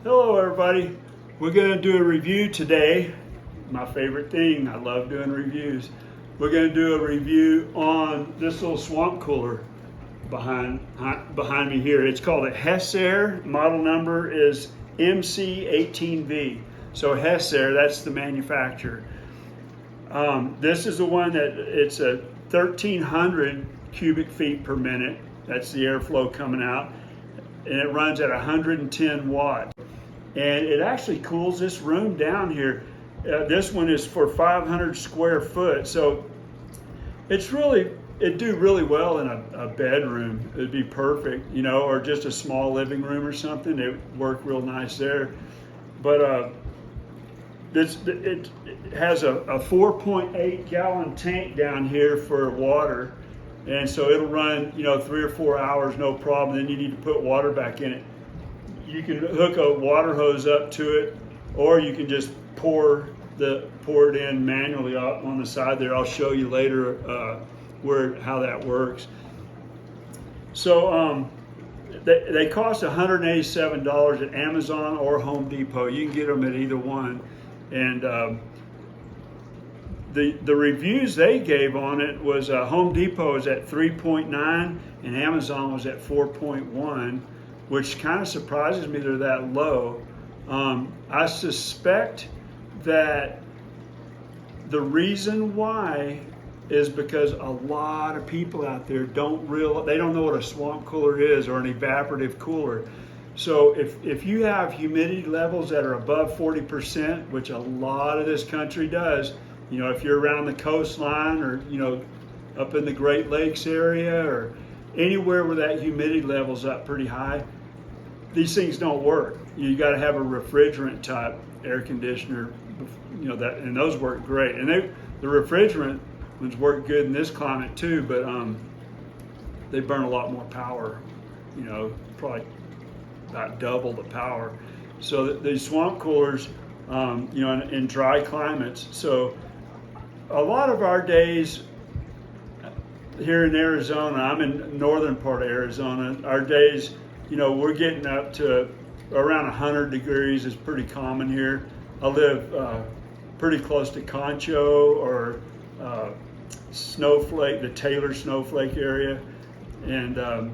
Hello everybody. We're going to do a review today. My favorite thing. I love doing reviews. We're going to do a review on this little swamp cooler behind me here. It's called a Hessaire. Model number is MC18V. So Hessaire, that's the manufacturer. This is the one that it's a 1,300 cubic feet per minute. That's the airflow coming out. And it runs at 110 watts. And it actually cools this room down here. This one is for 500 square foot. So it'd do really well in a bedroom. It'd be perfect, you know, or just a small living room or something. It would work real nice there. But it has a 4.8 gallon tank down here for water. And so it'll run, you know, 3 or 4 hours, no problem. Then you need to put water back in it. You can hook a water hose up to it, or you can just pour it in manually on the side there. I'll show you later how that works. So they cost $187 at Amazon or Home Depot. You can get them at either one. And the reviews they gave on it was Home Depot is at 3.9 and Amazon was at 4.1, which kind of surprises me they're that low. I suspect that the reason why is because a lot of people out there don't know what a swamp cooler is or an evaporative cooler. So if you have humidity levels that are above 40%, which a lot of this country does, you know, if you're around the coastline or, you know, up in the Great Lakes area or anywhere where that humidity level's up pretty high, these things don't work. You got to have a refrigerant type air conditioner, you know, and those work great. And the refrigerant ones work good in this climate too, but they burn a lot more power, you know, probably about double the power. So these swamp coolers, you know, in dry climates. So a lot of our days here in Arizona, I'm in northern part of Arizona, our days, you know, we're getting up to around 100 degrees is pretty common here. I live pretty close to Concho or Snowflake, the Taylor Snowflake area. And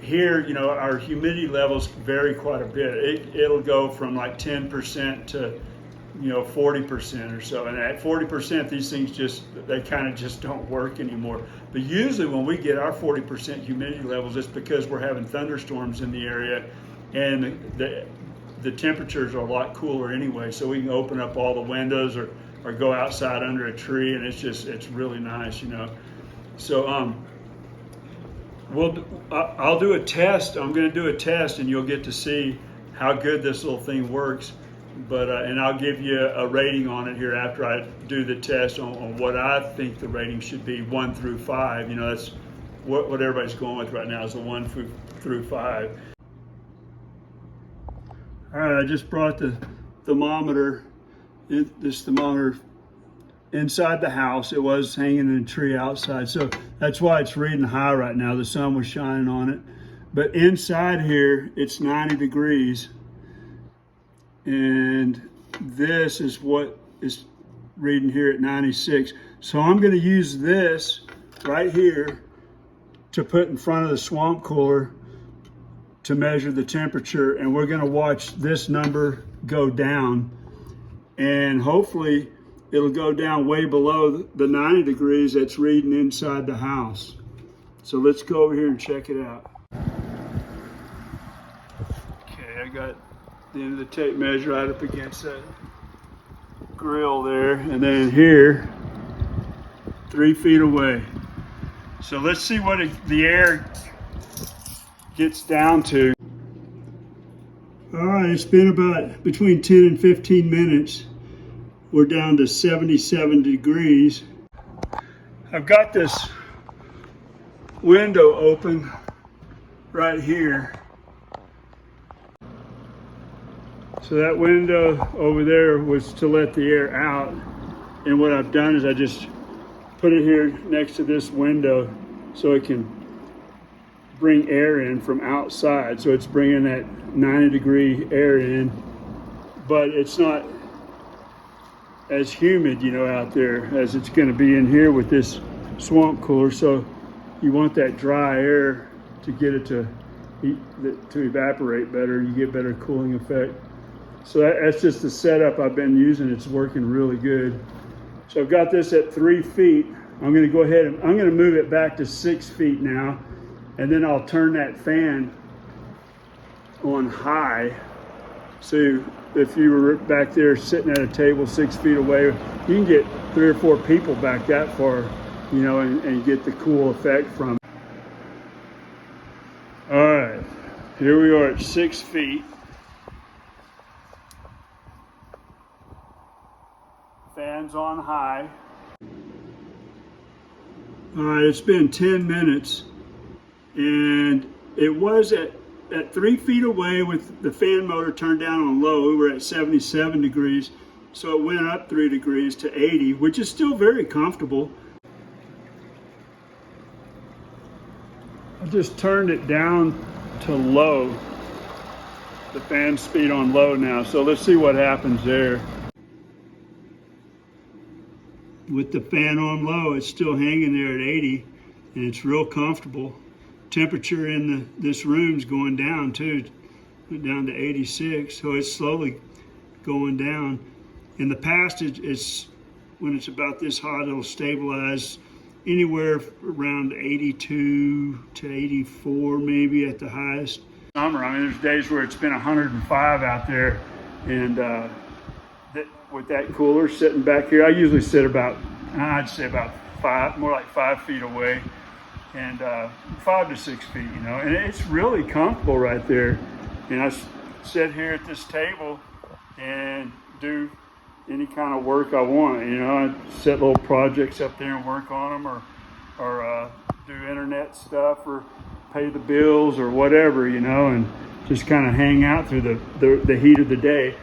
here, you know, our humidity levels vary quite a bit. It'll go from like 10% to, you know, 40% or so. And at 40%, these things they kind of just don't work anymore. But usually when we get our 40% humidity levels, it's because we're having thunderstorms in the area and the temperatures are a lot cooler anyway. So we can open up all the windows or go outside under a tree, and it's really nice, you know. So I'll do a test. I'm going to do a test and you'll get to see how good this little thing works. But and I'll give you a rating on it here after I do the test on what I think the rating should be, 1 through 5. You know, that's what everybody's going with right now is the 1 through 5. All right, I just brought the thermometer, this thermometer inside the house. It was hanging in a tree outside, so that's why it's reading high right now. The sun was shining on it. But inside here, it's 90 degrees. And this is what is reading here at 96. So I'm going to use this right here to put in front of the swamp cooler to measure the temperature, and we're going to watch this number go down, and hopefully it'll go down way below the 90 degrees that's reading inside the house. So let's go over here and check it out. Okay, I got the end of the tape measure right up against that grill there, and then here 3 feet away. So let's see what the air gets down to. All right, it's been about between 10 and 15 minutes. We're down to 77 degrees. I've got this window open right here. So that window over there was to let the air out. And what I've done is I just put it here next to this window so it can bring air in from outside. So it's bringing that 90-degree air in, but it's not as humid, you know, out there as it's going to be in here with this swamp cooler. So you want that dry air to get it to evaporate better. You get better cooling effect. So that's just the setup I've been using. It's working really good. So I've got this at 3 feet. I'm going to go ahead and I'm going to move it back to 6 feet now, and then I'll turn that fan on high. So if you were back there sitting at a table 6 feet away, you can get 3 or 4 people back that far, you know, and get the cool effect from it. All right, here we are at 6 feet. Fans on high. All right, it's been 10 minutes, and it was at 3 feet away with the fan motor turned down on low. We were at 77 degrees, so it went up 3 degrees to 80, which is still very comfortable. I just turned it down to low, the fan speed on low now, so let's see what happens there. With the fan on low, it's still hanging there at 80, and it's real comfortable. Temperature in this room's going down too, down to 86, so it's slowly going down. In the past, it's when it's about this hot, it'll stabilize anywhere around 82 to 84 maybe at the highest. Summer, I mean, there's days where it's been 105 out there, and with that cooler sitting back here, I usually sit about, I'd say about 5, more like 5 feet away, and 5 to 6 feet, you know, and it's really comfortable right there. And I sit here at this table and do any kind of work I want, you know. I set little projects up there and work on them, or do internet stuff, or pay the bills, or whatever, you know, and just kind of hang out through the heat of the day.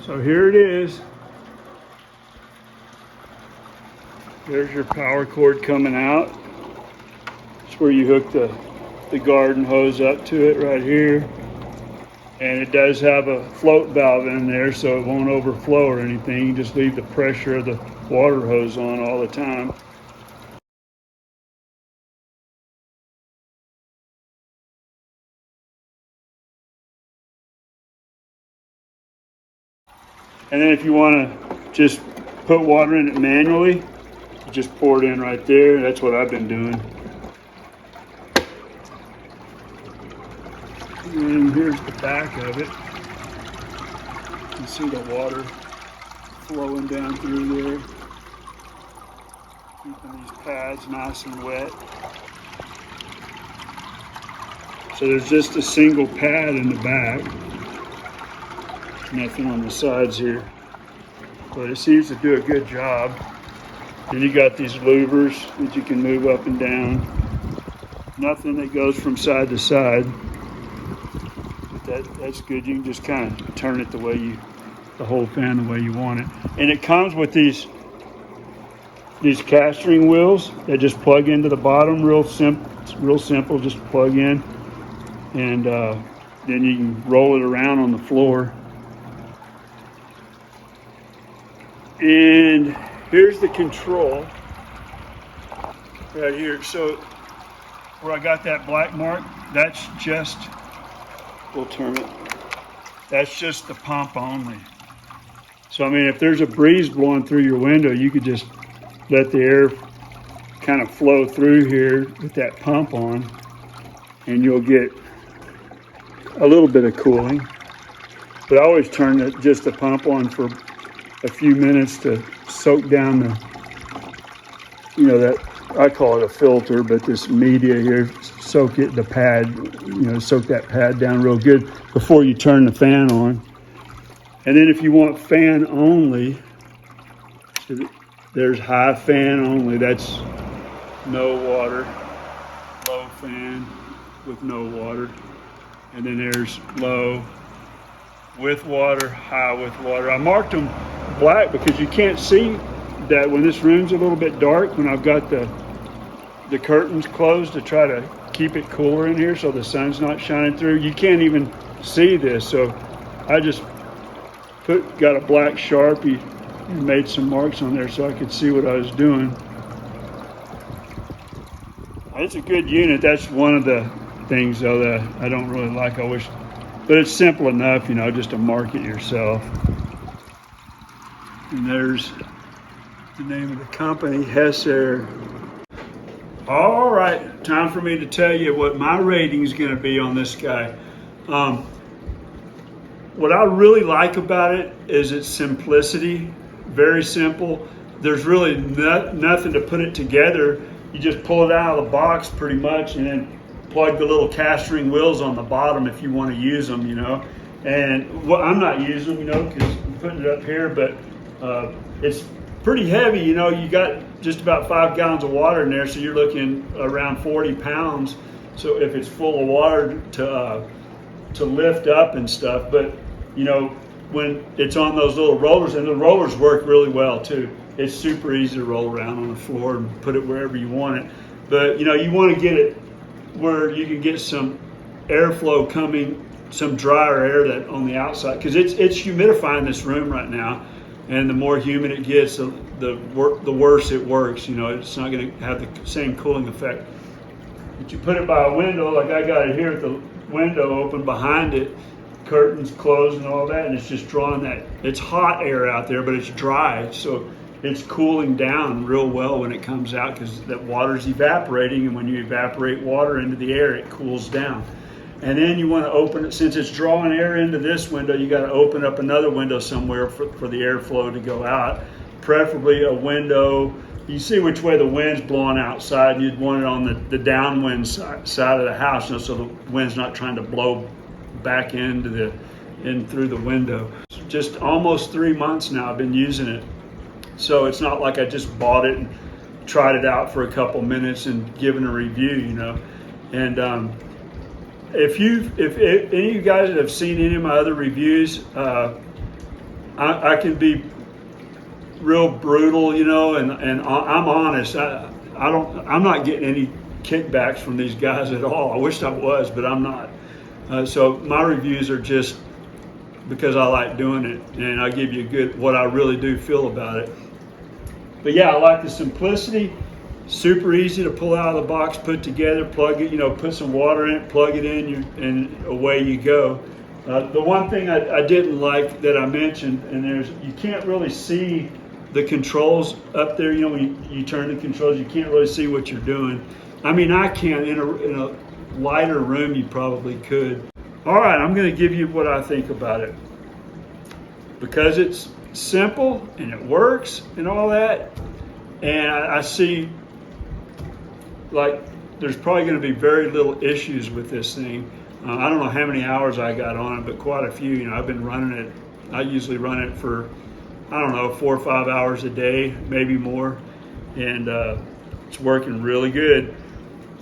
So here it is. There's your power cord coming out. It's where you hook the garden hose up to it right here. And it does have a float valve in there, so it won't overflow or anything. You just leave the pressure of the water hose on all the time. And then if you want to just put water in it manually, you just pour it in right there. That's what I've been doing. And here's the back of it. You can see the water flowing down through there, keeping these pads nice and wet. So there's just a single pad in the back. Nothing on the sides here, but it seems to do a good job. Then you got these louvers that you can move up and down. Nothing that goes from side to side. That's good. You can just kind of turn it the whole fan the way you want it. And it comes with these castering wheels that just plug into the bottom. Real simple. Just plug in, and then you can roll it around on the floor. And here's the control right here. So where I got that black mark, that's just, we'll turn it, that's just the pump only. So I mean, if there's a breeze blowing through your window, you could just let the air kind of flow through here with that pump on, and you'll get a little bit of cooling. But I always turn just the pump on for a few minutes to soak down that I call it a filter, but this media here, soak the pad, soak that pad down real good before you turn the fan on. And then if you want fan only, there's high fan only. That's no water, low fan with no water. And then there's low with water, high with water. I marked them black because you can't see that when this room's a little bit dark, when I've got the the curtains closed to try to keep it cooler in here so the sun's not shining through. You can't even see this, so I just got a black Sharpie and made some marks on there so I could see what I was doing. It's a good unit. That's one of the things though that I don't really like. I wish, but it's simple enough, just to mark it yourself. And there's the name of the company, Hessaire. All right, time for me to tell you what my rating is going to be on this guy. What I really like about it is its simplicity. Very simple. There's really nothing to put it together. You just pull it out of the box pretty much, and then plug the little cast ring wheels on the bottom if you want to use them, And well, I'm not using them, because I'm putting it up here, but it's pretty heavy, You got just about 5 gallons of water in there, so you're looking around 40 pounds. So if it's full of water to lift up and stuff, but when it's on those little rollers, and the rollers work really well too. It's super easy to roll around on the floor and put it wherever you want it. But you want to get it where you can get some airflow coming, some drier air that on the outside, because it's humidifying this room right now, and the more humid it gets, the worse it works. It's not going to have the same cooling effect. But you put it by a window, like I got it here with the window open behind it, curtains closed and all that, and it's just drawing that. It's hot air out there, but it's dry, so it's cooling down real well when it comes out, because that water's evaporating, and when you evaporate water into the air, it cools down. And then you want to open it, since it's drawing air into this window, you got to open up another window somewhere for the airflow to go out, preferably a window. You see which way the wind's blowing outside, and you'd want it on the downwind side of the house, so the wind's not trying to blow back in through the window. Just almost 3 months now I've been using it, so it's not like I just bought it and tried it out for a couple minutes and given a review, And if any of you guys have seen any of my other reviews, I can be real brutal, and I'm honest. I'm not getting any kickbacks from these guys at all. I wish I was, but I'm not. So my reviews are just because I like doing it, and I give you what I really do feel about it. But yeah, I like the simplicity. Super easy to pull out of the box, put together, plug it, put some water in it, plug it in, and away you go. The one thing I didn't like that I mentioned, and you can't really see the controls up there. When you turn the controls, you can't really see what you're doing. I mean, I can. In a lighter room, you probably could. All right, I'm going to give you what I think about it. Because it's simple and it works and all that, and I see like there's probably going to be very little issues with this thing. I don't know how many hours I got on it, but quite a few. I've been running it. I usually run it for 4 or 5 hours a day, maybe more, and it's working really good.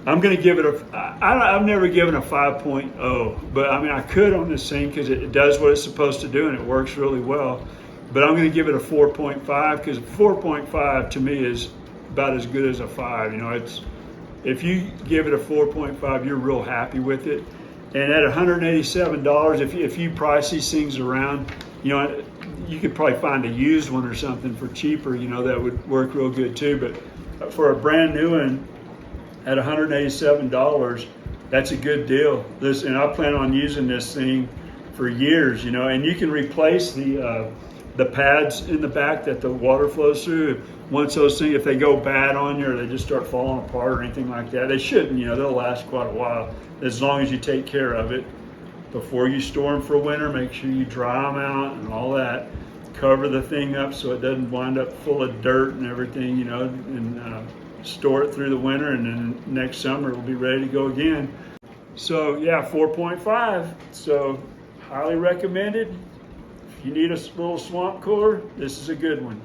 I'm going to give it I've never given a 5.0, but I mean I could on this thing because it does what it's supposed to do and it works really well. But I'm going to give it a 4.5 because 4.5 to me is about as good as a 5. If you give it a 4.5, you're real happy with it. And at $187, if you price these things around, you could probably find a used one or something for cheaper. That would work real good too. But for a brand new one at $187, that's a good deal. And I plan on using this thing for years. And you can replace the pads in the back that the water flows through. Once those things, if they go bad on you or they just start falling apart or anything like that, they shouldn't. They'll last quite a while as long as you take care of it. Before you store them for winter, make sure you dry them out and all that. Cover the thing up so it doesn't wind up full of dirt and everything, and store it through the winter, and then next summer it'll be ready to go again. So yeah, 4.5. So highly recommended. If you need a little swamp cooler, this is a good one.